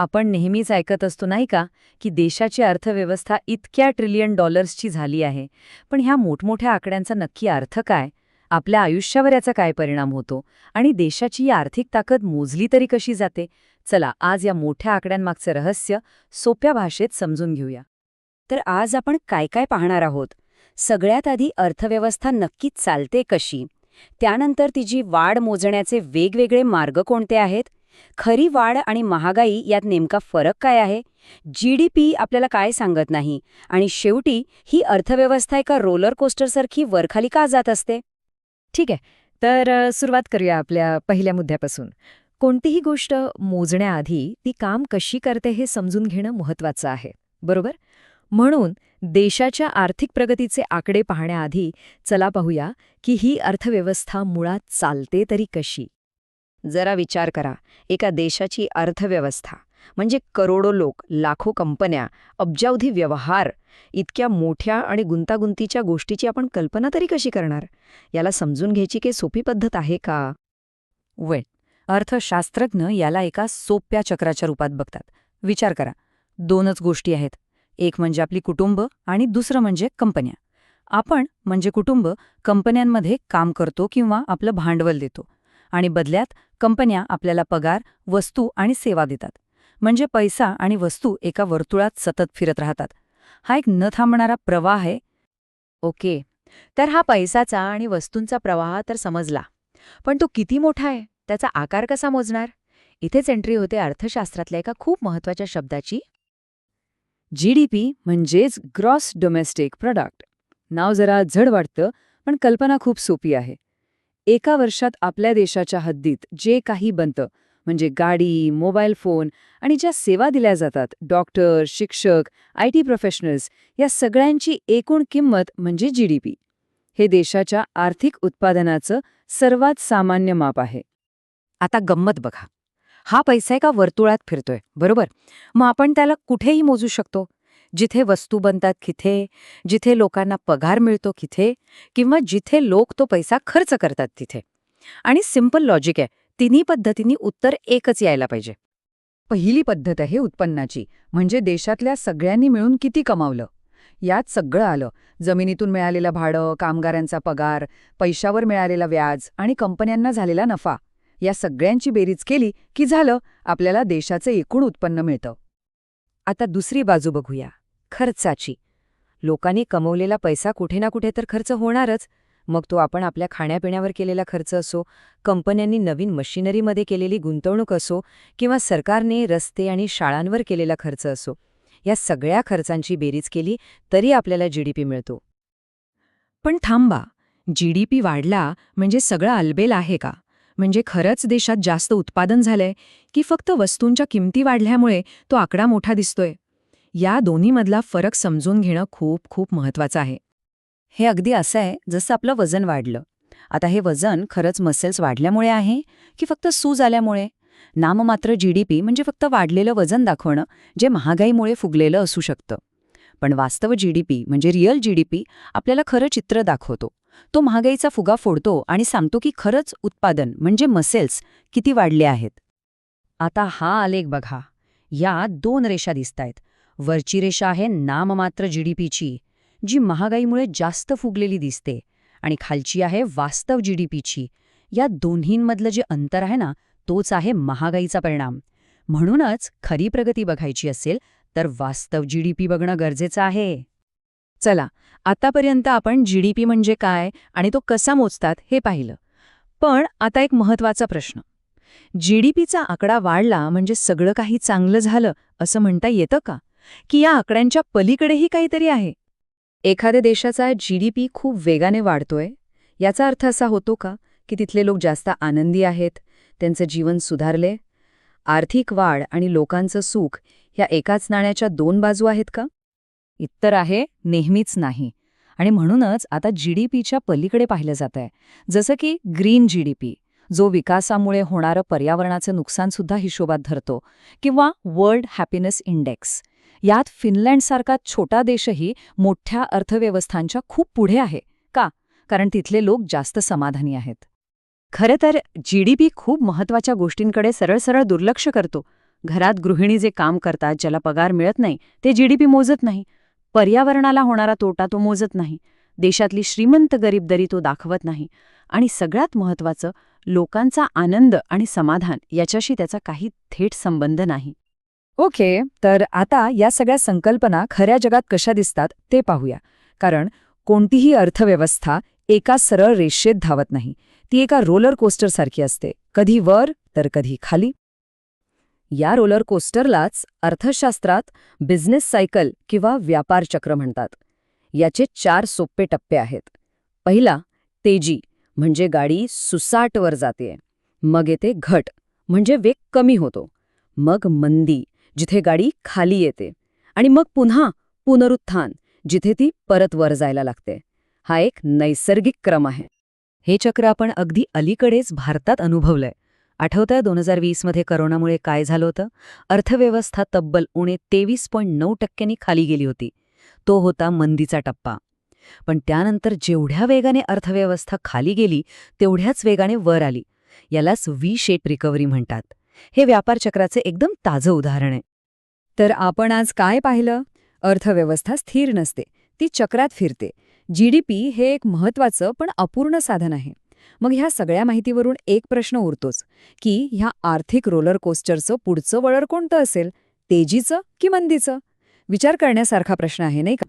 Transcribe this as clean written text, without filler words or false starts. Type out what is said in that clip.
आपण नेहमीच ऐकत असतो नाही का, की देशाची अर्थव्यवस्था इतक्या ट्रिलियन डॉलर्सची झाली आहे. पण ह्या मोठमोठ्या आकड्यांचा नक्की अर्थ काय? आपल्या आयुष्यावर याचा काय परिणाम होतो? आणि देशाची ही आर्थिक ताकद मोजली तरी कशी जाते? चला, आज या मोठ्या आकड्यांमागचं रहस्य सोप्या भाषेत समजून घेऊया. तर आज आपण काय काय पाहणार आहोत. सगळ्यात आधी अर्थव्यवस्था नक्की चालते कशी, त्यानंतर तिची वाढ मोजण्याचे वेगवेगळे मार्ग कोणते आहेत, खरी वाढ आणि महागाई यात नेमका फरक काय आहे, GDP आपल्याला काय सांगत नाही, आणि शेवटी ही अर्थव्यवस्था एका रोलर कोस्टरसारखी वरखाली का जात असते. ठीक आहे, तर सुरुवात करूया आपल्या पहिल्या मुद्द्यापासून. कोणतीही गोष्ट मोजण्याआधी ती काम कशी करते हे समजून घेणं महत्त्वाचं आहे, बरोबर? म्हणून देशाच्या आर्थिक प्रगतीचे आकडे पाहण्याआधी चला पाहूया की ही अर्थव्यवस्था मुळात चालते तरी कशी. जरा विचार करा, एका देशाची अर्थव्यवस्था म्हणजे करोडो लोक, लाखो कंपन्या, अब्जावधी व्यवहार, इतक्या मोठ्या आणि गुंतागुंतीच्या गोष्टीची आपण कल्पना तरी कशी करणार. याला समजून घ्यायची काही सोपी पद्धत आहे का? वेळ अर्थशास्त्रज्ञ याला एका सोप्या चक्राच्या रूपात बघतात. विचार करा, दोनच गोष्टी आहेत. एक म्हणजे आपली कुटुंब आणि दुसरं म्हणजे कंपन्या. आपण म्हणजे कुटुंब कंपन्यांमध्ये काम करतो किंवा आपलं भांडवल देतो, आणि बदल्यात कंपन्या आपल्याला पगार, वस्तू आणि सेवा देतात. म्हणजे पैसा आणि वस्तू एका वर्तुळात सतत फिरत राहतात. हा एक न थांबणारा प्रवाह आहे. ओके, तर हा पैसाचा आणि वस्तूंचा प्रवाह तर समजला, पण तो किती मोठा आहे, त्याचा आकार कसा मोजणार? इथेच एंट्री होते अर्थशास्त्रातल्या एका खूप महत्त्वाच्या शब्दाची, GDP म्हणजेच ग्रॉस डोमेस्टिक प्रोडक्ट. नाव जरा जड वाटतं, पण कल्पना खूप सोपी आहे. एका वर्षात आपल्या देशाच्या हद्दीत जे काही बनतं, म्हणजे गाडी, मोबाईल फोन आणि ज्या सेवा दिल्या जातात, डॉक्टर, शिक्षक, IT प्रोफेशनल्स, या सगळ्यांची एकूण किंमत म्हणजे GDP. हे देशाच्या आर्थिक उत्पादनाचं सर्वात सामान्य माप आहे. आता गंमत बघा, हा पैसा एका वर्तुळात फिरतोय, बरोबर? मग आपण त्याला कुठेही मोजू शकतो. जिथे वस्तू बनतात तिथे, जिथे लोकांना पगार मिळतो तिथे, किंवा जिथे लोक तो पैसा खर्च करतात तिथे. आणि सिंपल लॉजिक आहे, तिन्ही पद्धतींनी उत्तर एकच यायला पाहिजे. पहिली पद्धत आहे उत्पन्नाची, म्हणजे देशातल्या सगळ्यांनी मिळून किती कमावलं. यात सगळं आलं. जमिनीतून मिळालेलं भाडं, कामगारांचा पगार, पैशावर मिळालेला व्याज आणि कंपन्यांना झालेला नफा. या सगळ्यांची बेरीज केली की झालं, आपल्याला देशाचं एकूण उत्पन्न मिळतं. आता दुसरी बाजू बघूया, खर्चाची. लोकांनी कमवलेला पैसा कुठे ना कुठे तर खर्च होणारच. मग तो आपण आपल्या खाण्यापिण्यावर केलेला खर्च असो, कंपन्यांनी नवीन मशिनरीमध्ये केलेली गुंतवणूक असो, किंवा सरकारने रस्ते आणि शाळांवर केलेला खर्च असो. या सगळ्या खर्चांची बेरीज केली तरी आपल्याला GDP मिळतो. पण थांबा, GDP वाढला म्हणजे सगळं अलबेल आहे का? म्हणजे खरंच देशात जास्त उत्पादन झालंय, की फक्त वस्तूंच्या किमती वाढल्यामुळे तो आकडा मोठा दिसतोय? या दोन्हीमधला फरक समजून घेणं खूप खूप महत्त्वाचं आहे. हे अगदी असं आहे जसं आपलं वजन वाढलं. आता हे वजन खरंच मसल्स वाढल्यामुळे आहे की फक्त सूज आल्यामुळे? नाममात्र GDP म्हणजे फक्त वाढलेलं वजन दाखवणं, जे महागाईमुळे फुगलेलं असू शकतं. पण वास्तव GDP म्हणजे रिअल GDP आपल्याला खरं चित्र दाखवतो. तो महागाईचा फुगा फोडतो आणि सांगतो की खरंच उत्पादन म्हणजे मसेल्स किती वाढले आहेत. आता हा आलेख बघा. या दोन रेषा दिसतायत. वरची रेषा आहे नाममात्र GDPची, जी महागाईमुळे जास्त फुगलेली दिसते, आणि खालची आहे वास्तव GDPची. या दोन्हींमधलं जे अंतर आहे ना, तोच आहे महागाईचा परिणाम. म्हणूनच खरी प्रगती बघायची असेल तर वास्तव GDP बघणं गरजेचं आहे. चला, आतापर्यंत आपण GDP म्हणजे काय आणि तो कसा मोजतात हे पाहिलं. पण आता एक महत्त्वाचा प्रश्न. GDPचा आकडा वाढला म्हणजे सगळं काही चांगलं झालं असं म्हणता येतं का? की या आकड्यांच्या पलीकडेही काहीतरी आहे? एखाद्या देशाचा GDP खूप वेगाने वाढतोय, याचा अर्थ असा होतो का की तिथले लोक जास्त आनंदी आहेत, त्यांचं जीवन सुधारले? आर्थिक वाढ आणि लोकांचं सुख ह्या एकाच नाण्याच्या दोन बाजू आहेत का? उत्तर आहे नेहमीच नाही. आणि म्हणूनच आता GDPच्या पलीकडे पाहिलं जातंय, जसं की ग्रीन GDP, जो विकासामुळे होणारं पर्यावरणाचं नुकसानसुद्धा हिशोबात धरतो, किंवा वर्ल्ड हॅपीनेस इंडेक्स. यात फिनलँडसारखा छोटा देशही मोठ्या अर्थव्यवस्थांच्या खूप पुढे आहे. का? कारण तिथले लोक जास्त समाधानी आहेत. खरं तर GDP खूप महत्त्वाच्या गोष्टींकडे सरळ सरळ दुर्लक्ष करतो. घरात गृहिणी जे काम करतात, ज्याला पगार मिळत नाही, ते जीडीपी मोजत नाही. पर्यावरणाला होणारा तोटा तो मोजत नाही. देशातली श्रीमंत गरीब दरी तो दाखवत नाही. आणि सगळ्यात महत्त्वाचं, लोकांचा आनंद आणि समाधान याच्याशी त्याचा काही थेट संबंध नाही. ओके, तर आता या सगळ्या संकल्पना खऱ्या जगात कशा दिसतात ते पाहूया. कारण कोणतीही अर्थव्यवस्था एका सरळ रेषेत धावत नाही. ती एका रोलर कोस्टरसारखी असते, कधी वर तर कधी खाली. या रोलर कोस्टरलाच अर्थशास्त्रात बिझनेस सायकल किंवा व्यापार चक्र म्हणतात. याचे 4 सोपे टप्पे आहेत. पहिला, तेजी, म्हणजे गाडी सुसाट वर जातेय. मग येते घट, म्हणजे वेग कमी होतो. मग मंदी, जिथे गाडी खाली येते. आणि मग पुन्हा पुनरुत्थान, जिथे ती परत वर जायला लागते. हा एक नैसर्गिक क्रम आहे. हे चक्र आपण अगदी अलीकडेच भारतात अनुभवलंय. आठवतंय 2020 मध्ये करोनामुळे काय झालं होतं? अर्थव्यवस्था तब्बल 23.9% खाली गेली होती. तो होता मंदीचा टप्पा. पण त्यानंतर जेवढ्या वेगाने अर्थव्यवस्था खाली गेली, तेवढ्याच वेगाने वर आली. यालाच व्ही शेप रिकव्हरी म्हणतात. हे व्यापार चक्राचे एकदम ताजं उदाहरण आहे. तर आपण आज काय पाहिलं? अर्थव्यवस्था स्थिर नसते, ती चक्रात फिरते. जीडीपी हे एक महत्वाचं पण अपूर्ण साधन आहे. मग ह्या सगळ्या माहितीवरून एक प्रश्न उरतोच की ह्या आर्थिक रोलर कोस्टरचं पुढचं वळण कोणतं असेल? तेजीचं की मंदीचं? विचार करण्यासारखा प्रश्न आहे, नाही का?